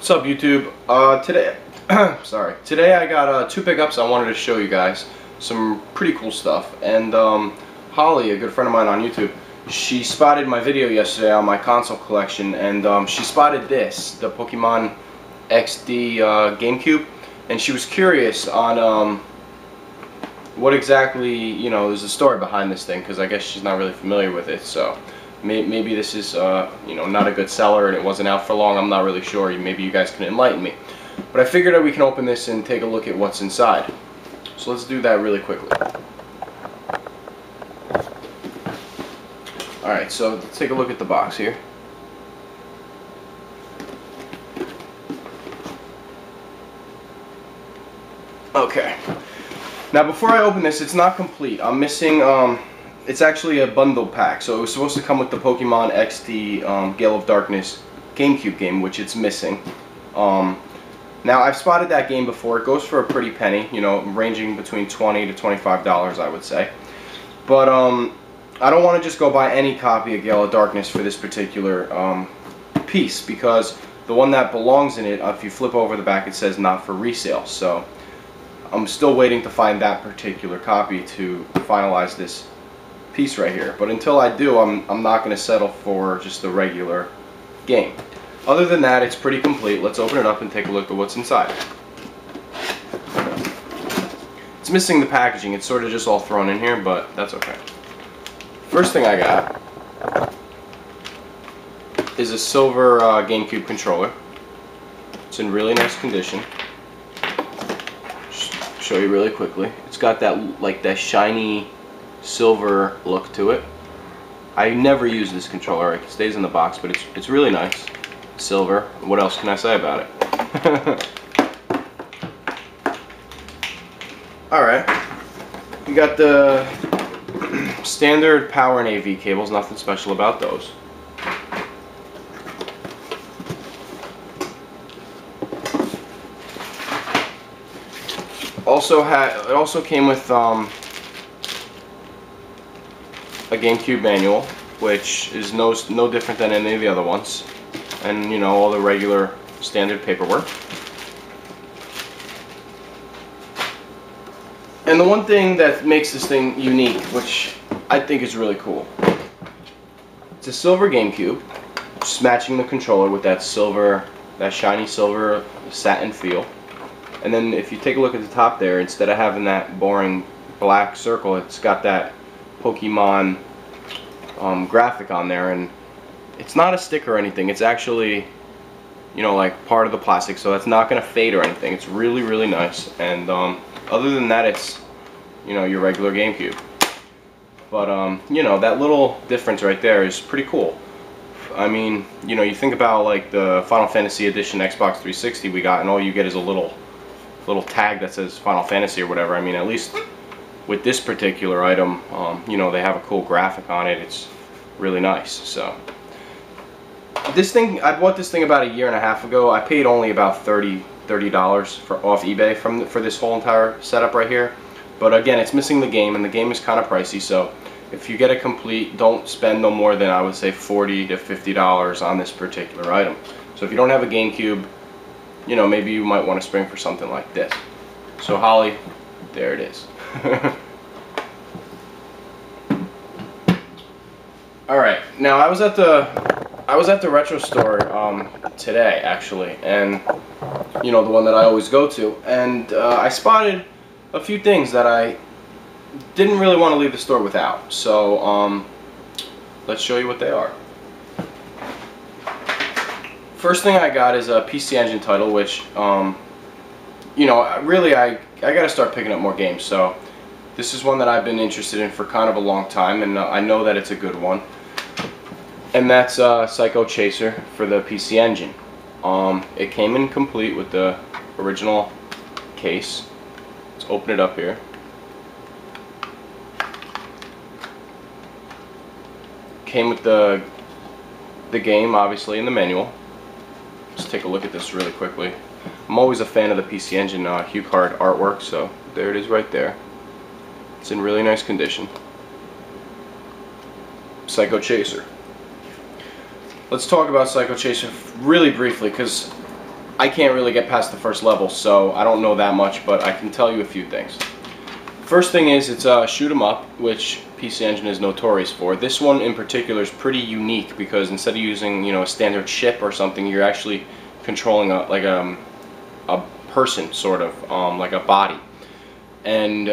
What's up, YouTube? Today, today I got two pickups I wanted to show you guys. Some pretty cool stuff. And Holly, a good friend of mine on YouTube, she spotted my video yesterday on my console collection, and she spotted this, the Pokemon XD GameCube, and she was curious on what exactly, is the story behind this thing, because I guess she's not really familiar with it. So maybe this is not a good seller and it wasn't out for long. I'm not really sure. Maybe you guys can enlighten me. But I figured that we can open this and take a look at what's inside. So let's do that really quickly. Alright, so let's take a look at the box here. Okay. Now before I open this, it's not complete. I'm missing, it's actually a bundle pack. So it was supposed to come with the Pokemon XD Gale of Darkness GameCube game, which it's missing. Now I've spotted that game before. It goes for a pretty penny, ranging between $20 to $25, I would say. But I don't want to just go buy any copy of Gale of Darkness for this particular piece, because the one that belongs in it, if you flip over the back, it says not for resale. So I'm still waiting to find that particular copy to finalize this piece right here. But until I do, I'm not going to settle for just the regular game. Other than that, it's pretty complete. Let's open it up and take a look at what's inside. It's missing the packaging. It's sort of just all thrown in here, but that's okay. First thing I got is a silver GameCube controller. It's in really nice condition. Show you really quickly. It's got that shiny silver look to it. I never use this controller. It stays in the box, but it's really nice. Silver. What else can I say about it? Alright. You got the standard power and AV cables. Nothing special about those. It also came with a GameCube manual, which is no different than any of the other ones, and all the regular standard paperwork. And the one thing that makes this thing unique, which I think is really cool, it's a silver GameCube, just matching the controller with that shiny silver satin feel. And then if you take a look at the top there, instead of having that boring black circle, it's got that Pokemon graphic on there, and it's not a sticker or anything. It's actually, like part of the plastic, so it's not going to fade or anything. It's really, really nice. And other than that, it's, your regular GameCube. But, that little difference right there is pretty cool. I mean, you think about like the Final Fantasy Edition Xbox 360 we got, and all you get is a little tag that says Final Fantasy or whatever. I mean, at least with this particular item, they have a cool graphic on it. It's really nice. So this thing, I bought this thing about a year and a half ago. I paid only about $30 off eBay for this whole entire setup right here. But again, it's missing the game, and the game is kind of pricey. So if you get it complete, don't spend no more than, I would say, $40 to $50 on this particular item. So if you don't have a GameCube, maybe you might want to spring for something like this. So Holly, there it is. Alright, now I was at the retro store today, actually, and the one that I always go to, and I spotted a few things that I didn't really want to leave the store without. So let's show you what they are. First thing I got is a PC Engine title, which really I gotta start picking up more games. So this is one that I've been interested in for kind of a long time, and I know that it's a good one. And that's Psycho Chaser for the PC Engine. It came in complete with the original case. Let's open it up here. Came with the game, obviously, in the manual. Let's take a look at this really quickly. I'm always a fan of the PC Engine hue card artwork, so there it is right there. It's in really nice condition. Psycho Chaser. Let's talk about Psycho Chaser really briefly, because I can't really get past the first level, so I don't know that much, but I can tell you a few things. First thing is, it's a shoot 'em up, which PC Engine is notorious for. This one in particular is pretty unique because instead of using, a standard ship or something, you're actually controlling a person, sort of, like a body. And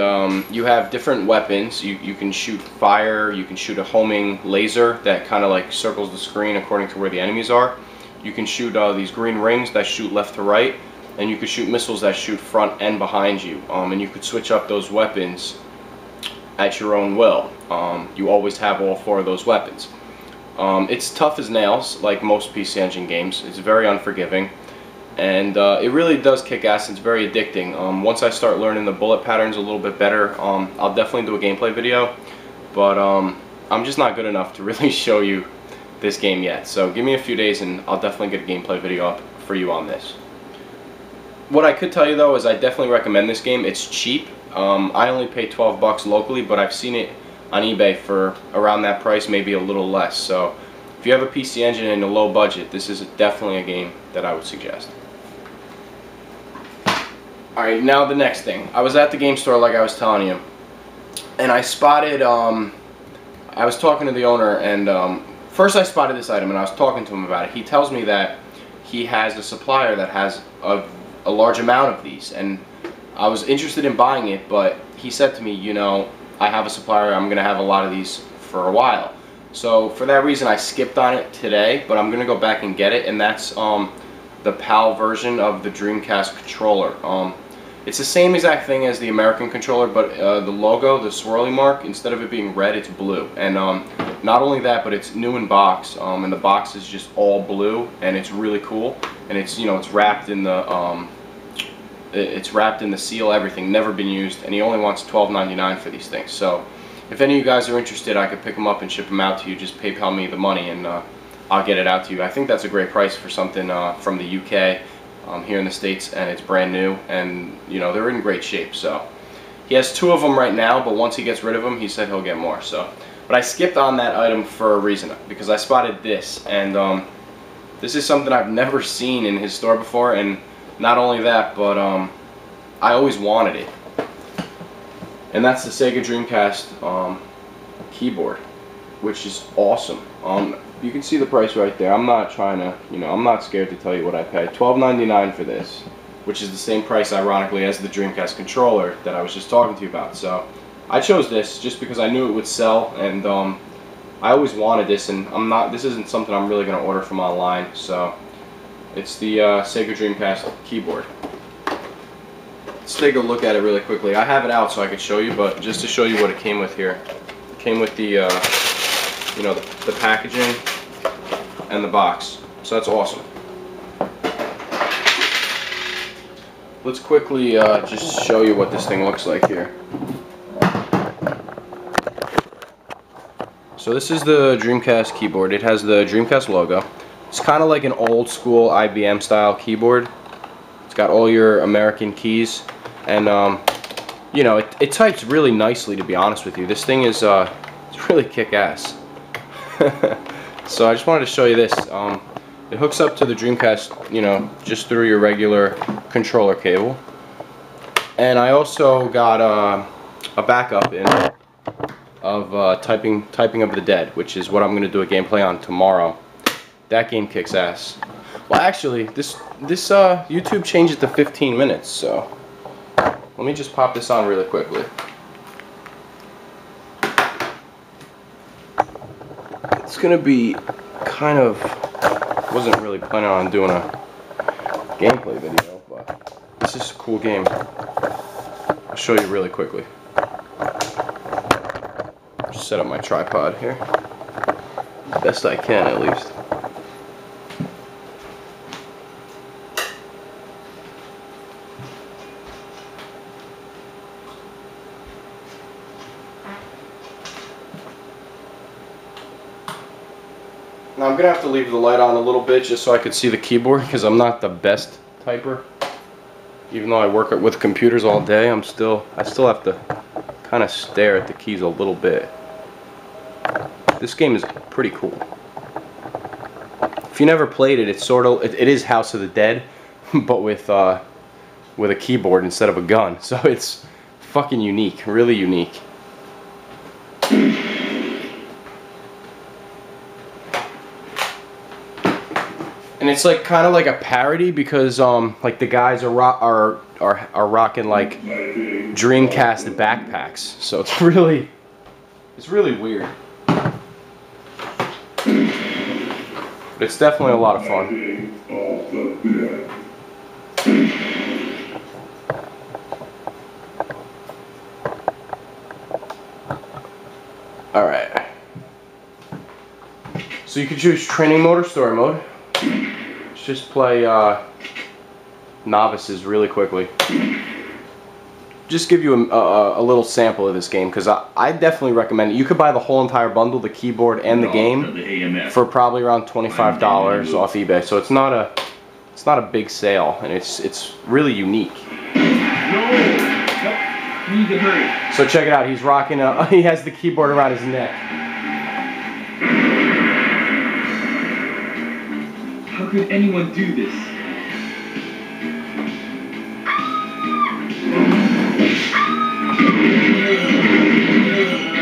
you have different weapons. You can shoot fire, you can shoot a homing laser that kind of like circles the screen according to where the enemies are. You can shoot these green rings that shoot left to right, and you could shoot missiles that shoot front and behind you. And you could switch up those weapons at your own will. You always have all 4 of those weapons. It's tough as nails, like most PC Engine games. It's very unforgiving, and it really does kick ass. It's very addicting. Once I start learning the bullet patterns a little bit better, I'll definitely do a gameplay video, but I'm just not good enough to really show you this game yet. So give me a few days and I'll definitely get a gameplay video up for you on this. What I could tell you though is I definitely recommend this game. It's cheap. I only paid 12 bucks locally, but I've seen it on eBay for around that price, maybe a little less. So if you have a PC Engine and a low budget, this is definitely a game that I would suggest. Alright, now the next thing. I was at the game store like I was telling you, and I spotted, I was talking to the owner, and first I spotted this item and I was talking to him about it. He tells me that he has a supplier that has a large amount of these, and I was interested in buying it, but he said to me, I have a supplier, I'm going to have a lot of these for a while. So for that reason I skipped on it today, but I'm going to go back and get it, and that's the PAL version of the Dreamcast controller. It's the same exact thing as the American controller, but the logo, the swirly mark, instead of it being red, it's blue. And not only that, but it's new in box, and the box is just all blue, and it's really cool. And it's it's wrapped in the seal, everything, never been used, and he only wants $12.99 for these things. So if any of you guys are interested, I could pick them up and ship them out to you. Just PayPal me the money and I'll get it out to you. I think that's a great price for something from the UK here in the States, and it's brand new, and they're in great shape. So he has 2 of them right now, but once he gets rid of them, he said he'll get more. So, but I skipped on that item for a reason, because I spotted this, and this is something I've never seen in his store before, and not only that, but I always wanted it, and that's the Sega Dreamcast keyboard, which is awesome. You can see the price right there. I'm not trying to, I'm not scared to tell you what I paid. $12.99 for this, which is the same price, ironically, as the Dreamcast controller that I was just talking to you about. So I chose this just because I knew it would sell, and I always wanted this, and this isn't something I'm really going to order from online. So it's the Sega Dreamcast keyboard. Let's take a look at it really quickly. I have it out so I could show you, but just to show you what it came with here. It came with the the packaging and the box. So that's awesome. Let's quickly just show you what this thing looks like here. So this is the Dreamcast keyboard. It has the Dreamcast logo. It's kind of like an old school IBM style keyboard. It's got all your American keys, and it types really nicely, to be honest with you. This thing is it's really kick-ass. So I just wanted to show you this. It hooks up to the Dreamcast, just through your regular controller cable. And I also got a backup in of Typing of the Dead, which is what I'm going to do a gameplay on tomorrow. That game kicks ass. Well, actually, this YouTube changed it to 15 minutes, so let me just pop this on really quickly. It's gonna be kind of, wasn't really planning on doing a gameplay video, but this is a cool game. I'll show you really quickly. Just set up my tripod here, best I can at least. Now I'm gonna have to leave the light on a little bit just so I could see the keyboard, because I'm not the best typer. Even though I work with computers all day, I still have to kind of stare at the keys a little bit. This game is pretty cool. If you never played it, it is House of the Dead, but with a keyboard instead of a gun. So it's fucking unique, really unique. And it's like kind of like a parody because like the guys are rocking like Dreamcast backpacks. So it's really weird. But it's definitely a lot of fun. Alright. So you can choose training mode or story mode. Let's just play novices really quickly. Just give you a little sample of this game because I definitely recommend it. You could buy the whole entire bundle, the keyboard and the game, for probably around $25 off eBay. So it's not a big sale, and it's really unique. So check it out. He's rocking he has the keyboard around his neck. How could anyone do this?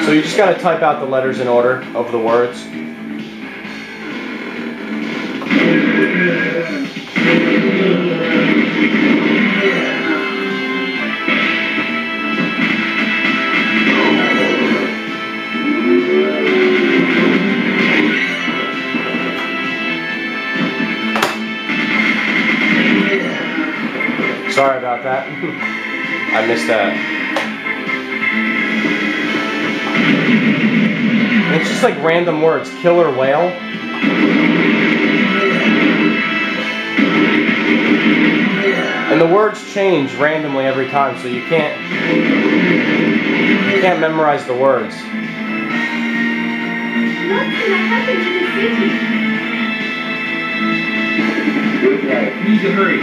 So you just gotta type out the letters in order of the words. Sorry about that. I missed that. And it's just like random words. Killer whale. And the words change randomly every time, so you can't memorize the words. What's gonna happen to the city? We need to hurry.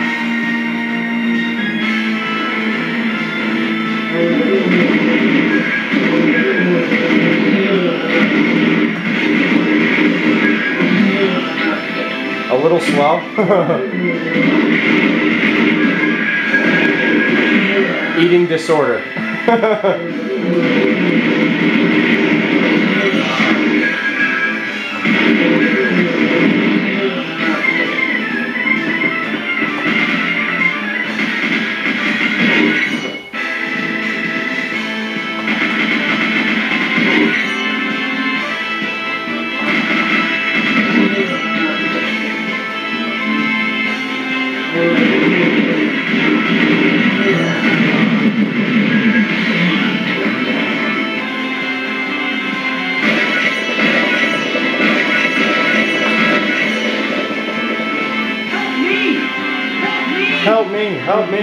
A little slow. Eating disorder. Help me, help me.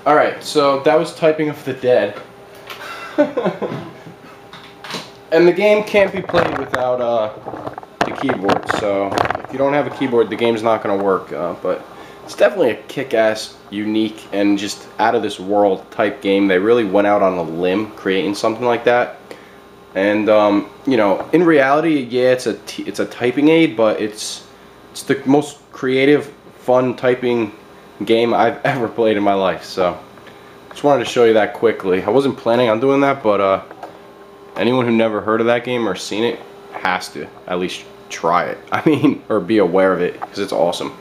Alright, so that was Typing of the Dead. And the game can't be played without the keyboard, so if you don't have a keyboard, the game's not going to work. But it's definitely a kick-ass, unique, and just out-of-this-world type game. They really went out on a limb creating something like that. And you know, in reality, yeah, it's a typing aid, but it's the most creative, fun typing game I've ever played in my life. So just wanted to show you that quickly. I wasn't planning on doing that, but anyone who never heard of that game or seen it has to at least try it. I mean, or be aware of it, because it's awesome.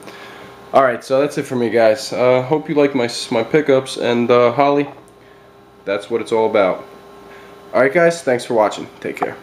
Alright, so that's it for me, guys. Hope you like my pickups, and Holly, that's what it's all about. Alright guys, thanks for watching. Take care.